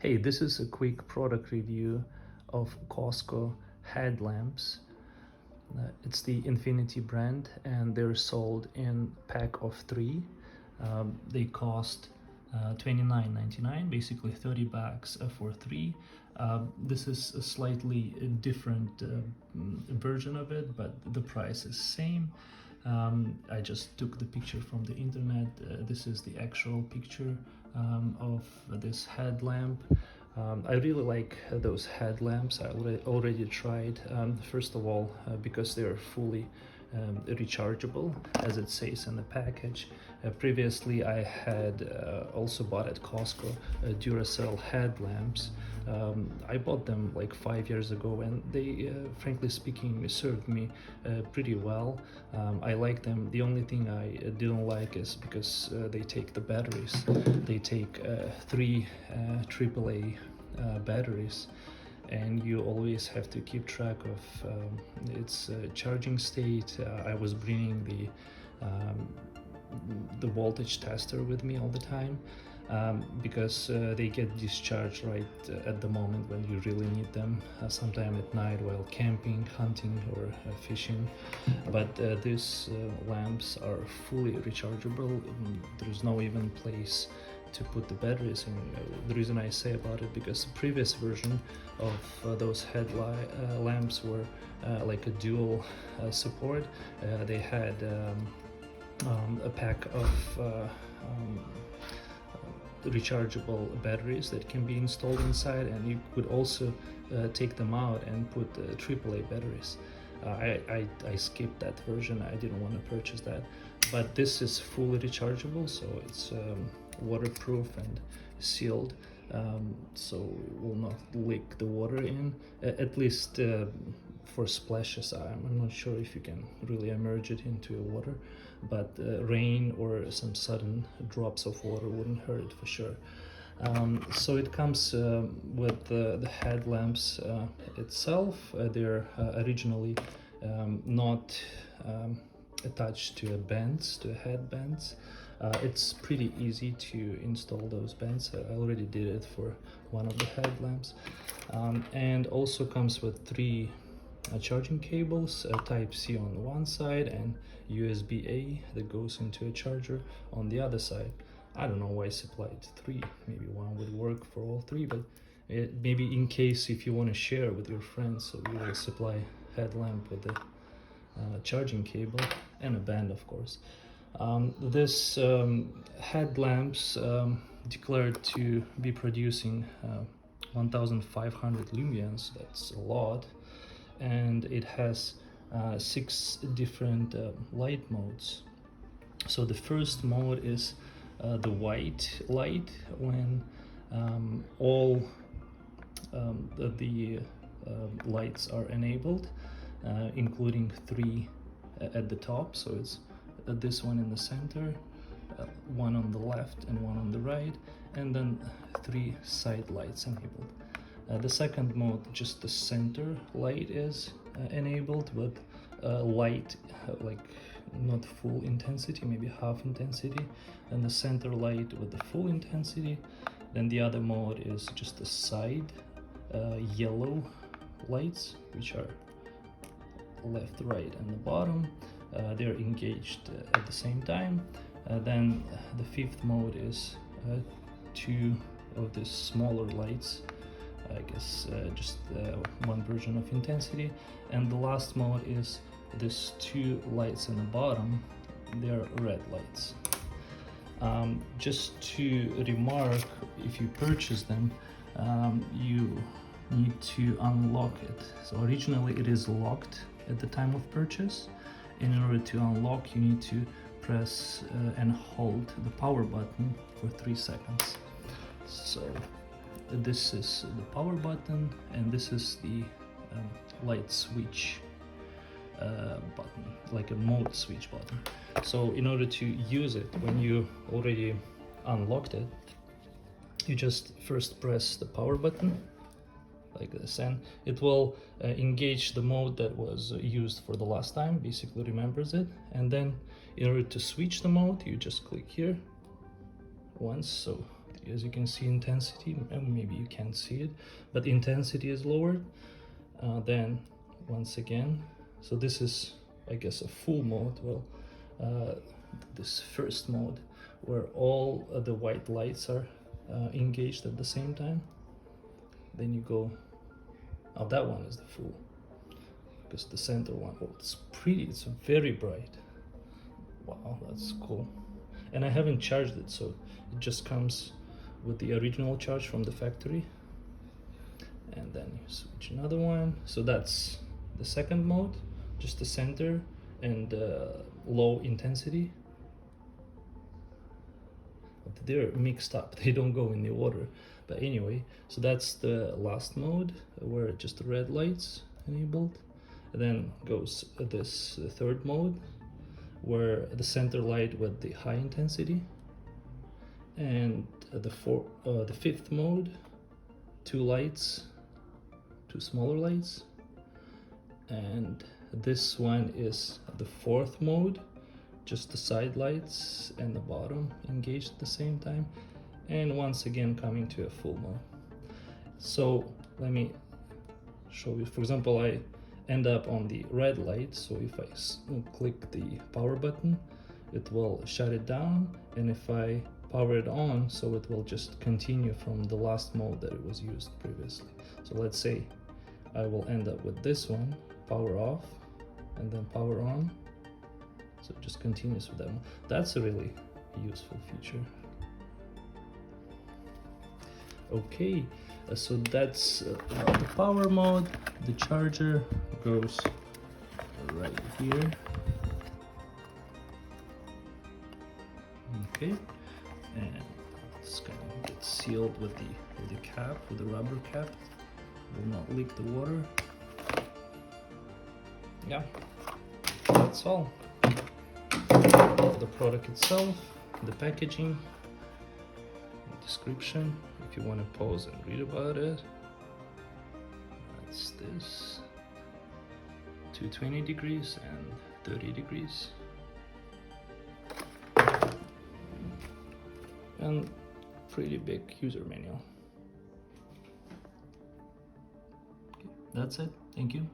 Hey, this is a quick product review of Costco headlamps. It's the Infinity brand and they're sold in pack of 3. They cost $29.99, basically 30 bucks for 3. This is a slightly different version of it, but the price is same. I just took the picture from the internet. This is the actual picture of this headlamp. I really like those headlamps. I already tried. First of all, because they're fully rechargeable, as it says in the package. Previously, I had also bought at Costco Duracell headlamps. I bought them like 5 years ago, and they, frankly speaking, served me pretty well. I like them. The only thing I didn't like is because they take the batteries. They take 3 AAA batteries, and you always have to keep track of its charging state. I was bringing the voltage tester with me all the time, because they get discharged right at the moment when you really need them, sometime at night while camping, hunting, or fishing. But these lamps are fully rechargeable. There's no even place to put the batteries in. The reason I say about it, because the previous version of those lamps were like a dual support. They had a pack of rechargeable batteries that can be installed inside, and you could also take them out and put AAA batteries. I skipped that version. I didn't want to purchase that, but this is fully rechargeable, so it's waterproof and sealed, so it will not leak the water in, at least for splashes. I'm not sure if you can really immerse it into water, but rain or some sudden drops of water wouldn't hurt it for sure. So it comes with the headlamps itself. They're originally not attached to headbands. It's pretty easy to install those bands. I already did it for one of the headlamps, and also comes with 3 charging cables, Type-C on one side and USB-A that goes into a charger on the other side. I don't know why I supplied 3. Maybe one would work for all 3, but maybe in case if you want to share with your friends, so we will supply headlamp with the charging cable and a band, of course. This headlamps declared to be producing 1500 lumens. That's a lot, and it has 6 different light modes. So the first mode is the white light, when all the lights are enabled, including 3 at the top. So it's this one in the center, one on the left and one on the right, and then 3 side lights enabled. The second mode, just the center light is enabled with light, like not full intensity, maybe half intensity, and the center light with the full intensity. Then the other mode is just the side yellow lights, which are left, right, and the bottom. They're engaged at the same time. Then the 5th mode is 2 of the smaller lights, I guess just one version of intensity. And the last mode is this 2 lights in the bottom. They're red lights. Just to remark, if you purchase them, you need to unlock it. So originally it is locked at the time of purchase, and in order to unlock you need to press and hold the power button for 3 seconds. So this is the power button, and this is the light switch button, like a mode switch button. So in order to use it, when you already unlocked it, you just first press the power button like this, and it will engage the mode that was used for the last time, basically remembers it. And then in order to switch the mode, you just click here once, so as you can see, intensity, and maybe you can't see it, but intensity is lowered. Then once again, so this is, I guess, a full mode. Well, this first mode where all the white lights are engaged at the same time. Then you go, oh, that one is the full, because the center one, oh, it's pretty, it's very bright. Wow, that's cool. And I haven't charged it, so it just comes with the original charge from the factory. And then you switch another one. So that's the second mode, just the center and low intensity. But they're mixed up, they don't go in the order. But anyway, so that's the last mode where just the red lights enabled. And then goes this third mode where the center light with the high intensity, and the fifth mode, two lights, two smaller lights, and this one is the fourth mode, just the side lights and the bottom engaged at the same time, and once again coming to a full mode. So let me show you. For example, I end up on the red light, so if I click the power button, it will shut it down, and if I power it on, so it will just continue from the last mode that it was used previously. So let's say I will end up with this one, power off, and then power on, so it just continues with that one. That's a really useful feature. Okay, so that's the power mode. The charger goes right here. Okay, and it's gonna get sealed with the cap, with the rubber cap. Will not leak the water. Yeah, that's all. The product itself, the packaging, the description. If you want to pause and read about it, that's this. 220 degrees and 30 degrees. And pretty big user manual. Okay, that's it. Thank you.